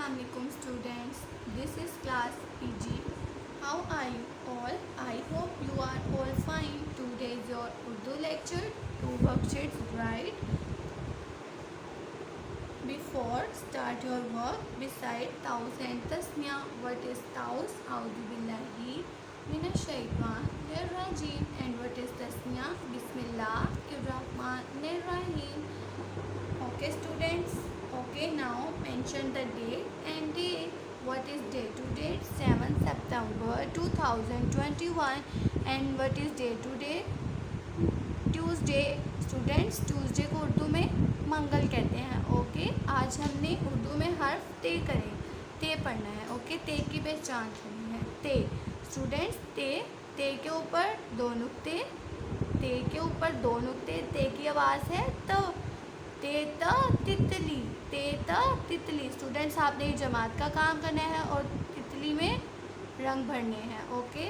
Assalamualaikum students. This is class PG. How are you all? I hope you are all fine. Today is your Urdu lecture. 2 worksheets, right? Before start your work, beside taus and tasniya. What is taus? A'udhu billahi minash shaitanir rajim. And what is tasniya? Bismillahirrahmanirrahim. Okay students. Okay, now mention the date and day. What is day to date? 7 September 2021. And what is day to day? Tuesday. Students, Tuesday को उर्दू में मंगल कहते हैं. Okay, आज हमने उर्दू में हर्फ ते करें. ते पढ़ना है. ओके, ते की पहचान करनी है. ते. स्टूडेंट्स, ते के ऊपर दो नुक्ते. ते के ऊपर दो नुक्ते. ते की आवाज़ है त. ते त तितली. ते त तितली. स्टूडेंट्स, आपने ये जमात का काम करना है और तितली में रंग भरने हैं. ओके,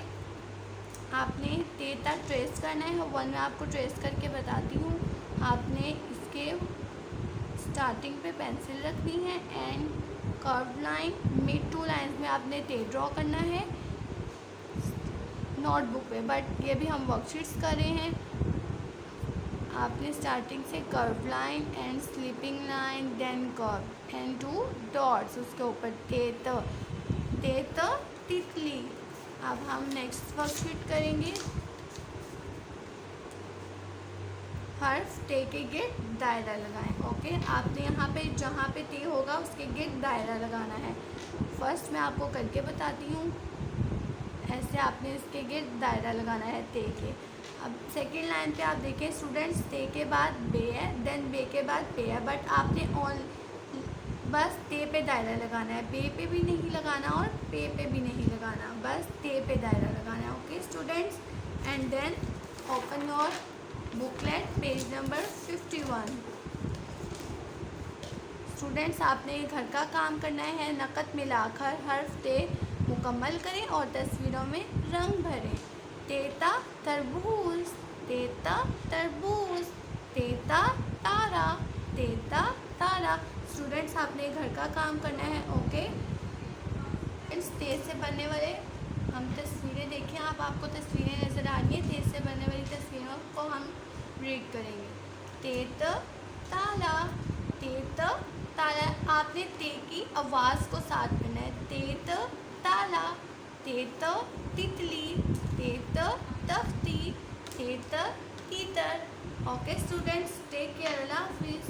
आपने ते तक ट्रेस करना है. वन में आपको ट्रेस करके बताती हूँ. आपने इसके स्टार्टिंग पे पेंसिल रखनी है and curve line mid 2 lines में आपने ते ड्रॉ करना है नोटबुक पे. बट ये भी हम वर्कशीट्स कर रहे हैं. आपने स्टार्टिंग से curve line and sleeping line then curve and 2 dots उसके ऊपर ते त तितली. अब हम नेक्स्ट वर्कशीट करेंगे. हर्फ ते के गिर्द दायरा लगाएं. ओके, आपने यहाँ पे जहाँ पे ते होगा उसके गिर्द दायरा लगाना है. फर्स्ट मैं आपको करके बताती हूँ. ऐसे आपने इसके गिर्द दायरा लगाना है ते के. अब सेकेंड लाइन पे आप देखें स्टूडेंट्स, ते के बाद बे है, देन बे के बाद पे है. बट आपने बस ते पे दायरा लगाना है. बे पे भी नहीं लगाना और पे भी नहीं लगाना. बस ते पे दायरा लगाना है. Okay students, and then open your booklet page number 51. Students, आपने घर का काम करना है. नकत मिलाकर हर्फ ते मुकम्मल करें और तस्वीरों में रंग भरें. तेता तरबूज. तेता तरबूज. तेता तारा. तेता तारा. स्टूडेंट्स, आपने घर का काम करना है. ओके, तेज से बनने वाले हम तस्वीरें देखें. आपको तस्वीरें नज़र आ रही हैं. तेज से बनने वाली तस्वीरों को हम रीड करेंगे. तेत ताला. तेत ताला. आपने ते की आवाज़ को साथ करना है. तेत ताला. तेत तितली. तेत तख्ती. तेत तीतर. Okay students, take care. अल्लाह हाफिज़.